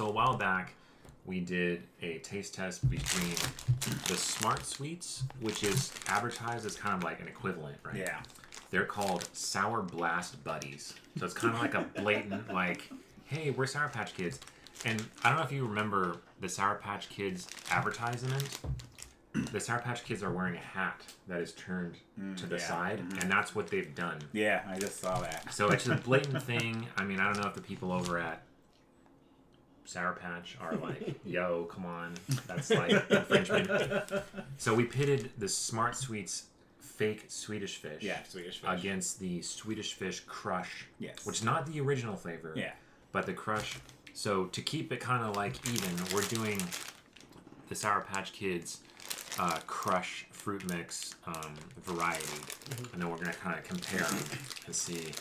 So a while back, we did a taste test between the Smart Sweets, which is advertised as kind of like an equivalent, right? Yeah. They're called Sour Blast Buddies. So it's kind of like a blatant, like, hey, we're Sour Patch Kids. And I don't know if you remember the Sour Patch Kids advertisement. The Sour Patch Kids are wearing a hat that is turned to the side, and that's what they've done. Yeah, I just saw that. So it's just a blatant thing. I mean, I don't know if the people over at Sour Patch are like, yo, come on, that's like infringement. So we pitted the Smart Sweets fake Swedish Fish, Swedish Fish, against the Swedish Fish Crush, which is not the original flavor, but the Crush. So to keep it kind of like even, we're doing the Sour Patch Kids Crush fruit mix variety, and then we're gonna kind of compare them and see.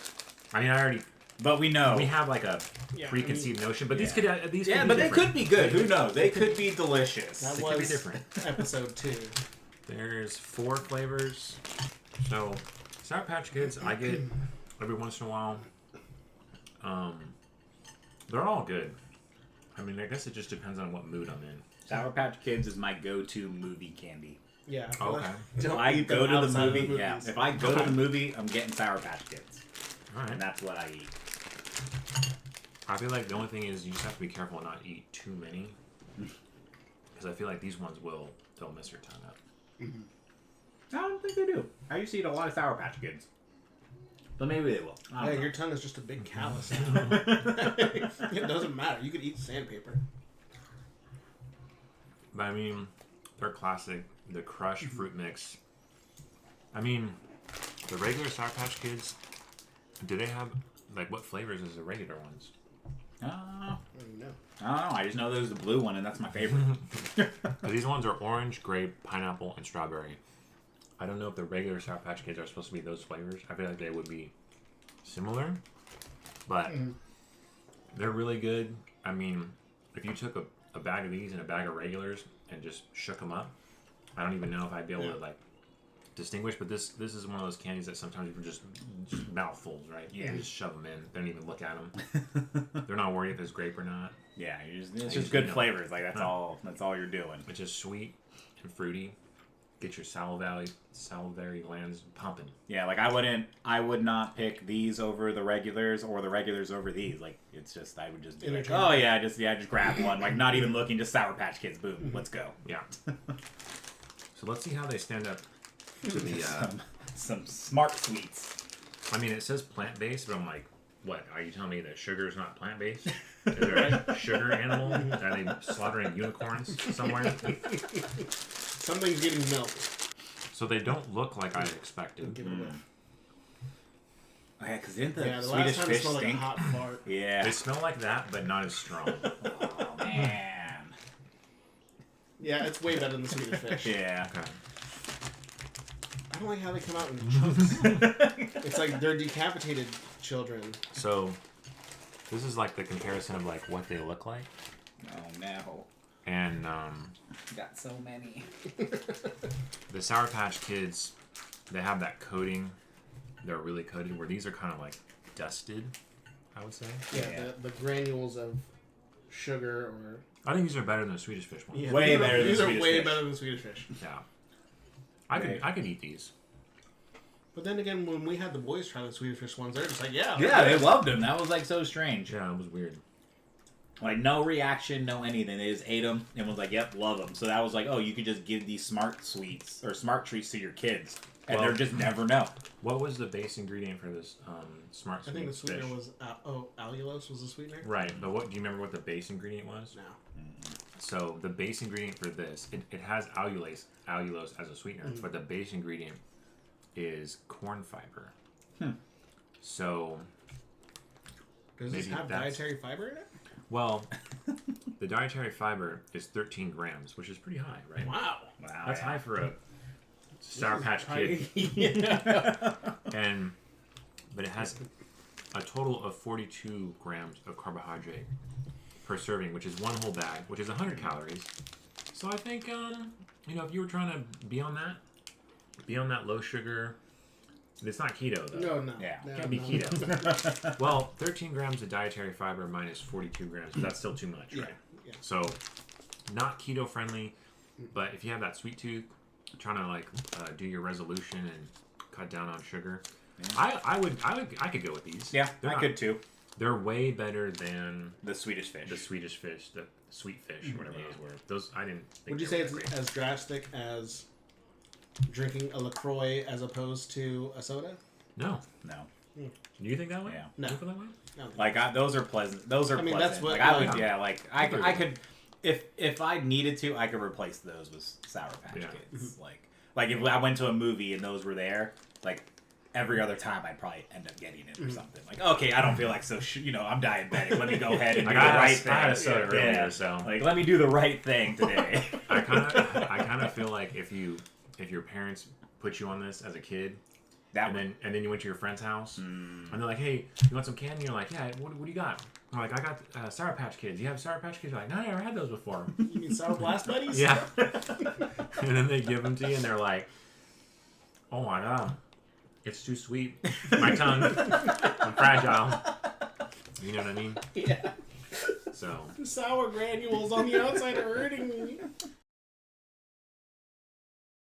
I mean, but we know we have like a preconceived notion, but these could but be they different. could be good. Who knows? They could be delicious. That They was could be different. episode 2. There's 4 flavors. So Sour Patch Kids, I get every once in a while. They're all good. I mean, I guess it just depends on what mood I'm in. Sour Patch Kids is my go-to movie candy. Yeah. Okay. If I go to the movie, if I go to the movie, I'm getting Sour Patch Kids. All right. And that's what I eat. I feel like the only thing is you just have to be careful and not eat too many, because I feel like these ones they'll mess your tongue up. I don't think they do. I used to eat a lot of Sour Patch Kids. But maybe they will. Yeah, your tongue is just a big callus now. It doesn't matter. You could eat sandpaper. But I mean, they're classic. The Crush fruit mix. I mean, the regular Sour Patch Kids, do they have, like, what flavors is the regular ones? No. I don't know. I just know there's the blue one, and that's my favorite. These ones are orange, grape, pineapple, and strawberry. I don't know if the regular Sour Patch Kids are supposed to be those flavors. I feel like they would be similar, but they're really good. I mean, if you took a bag of these and a bag of regulars and just shook them up, I don't even know if I'd be able to like distinguish. But this is one of those candies that sometimes you can just mouthfuls, right? Yeah. You just shove them in. Don't even look at them. They're not worried if it's grape or not. Yeah, it's just good flavors. Like that's all you're doing. It's just sweet and fruity. Get your salivary glands pumping. Yeah, like I would not pick these over the regulars or the regulars over these. Like it's just I would just be like, oh yeah, just grab one. Like not even looking, just Sour Patch Kids. Boom, let's go. Yeah. So let's see how they stand up to the some Smart Sweets. I mean, it says plant-based, but I'm like, what? Are you telling me that sugar is not plant-based? Is there a sugar animal? Are they slaughtering unicorns somewhere? Something's getting milk. So they don't look like I expected. Give it away. Oh, yeah, because didn't the The Swedish last time it fish smelled like a stink? hot fart. Yeah. They smell like that, but not as strong. Oh man. Yeah, it's way better than the Swedish fish. Yeah. Okay. I don't like how they come out in chunks. It's like they're decapitated children. So this is like the comparison of like what they look like. Oh no. And Got so many. the Sour Patch Kids, they have that coating. They're really coated, where these are kind of like dusted, I would say. Yeah. The granules of sugar or... I think these are better than the Swedish Fish ones. Yeah, Way better than these are Swedish way fish. better than Swedish fish. Yeah. I could eat these. But then again, when we had the boys try the Swedish fish ones, they're just like, yeah. Yeah, they loved them. That was like so strange. Yeah, it was weird. Like no reaction, no anything. They just ate them and was like, "Yep, love them." So that was like, oh, you could just give these Smart Sweets or Smart Treats to your kids, and they're just never know. What was the base ingredient for this Smart Sweet I think the sweetener fish? was... allulose was the sweetener? Right, but do you remember what the base ingredient was? No. So the base ingredient for this, it has allulose as a sweetener, but the base ingredient is corn fiber. So Does this maybe have that's- dietary fiber in it? well, the dietary fiber is 13 grams, which is pretty high, right? Wow. Wow, That's high for a Sour Patch Kid. But it has a total of 42 grams of carbohydrate per serving, which is one whole bag, which is 100 calories. So I think, if you were trying to be on that low sugar, It's not keto though. No. Yeah. No, Can't be no. keto. Well, 13 grams of dietary fiber minus 42 grams. But that's still too much, right? Yeah. So, not keto friendly. But if you have that sweet tooth, trying to like do your resolution and cut down on sugar, I could go with these. Yeah, I could too. They're way better than The Swedish fish. the Swedish fish, the sweet fish, whatever those were. Those I didn't. Think Would you they say were it's that great. as drastic as drinking a LaCroix as opposed to a soda? No. No. Do you think that way? Yeah. No. Do you feel that way? No. Like those are pleasant. Those are I mean, pleasant. that's what- like I would. like- Yeah. Like I could. If I needed to, I could replace those with Sour Patch Yeah. Kids. Like if I went to a movie and those were there, like every other time I'd probably end up getting it or something. Like, okay, I don't feel like I'm diabetic. Let me go ahead and do the right thing. I had a soda earlier, so like let me do the right thing today. I kind of feel like if your parents put you on this as a kid, and then you went to your friend's house, and they're like, hey, you want some candy? You're like, yeah. What do you got? I'm like, I got Sour Patch Kids. You have Sour Patch Kids? You're like, no, I never had those before. You mean Sour Blast Buddies? Yeah. And then they give them to you, and they're like, oh my god, it's too sweet. My tongue, I'm fragile. You know what I mean? Yeah. So The sour granules on the outside are hurting me.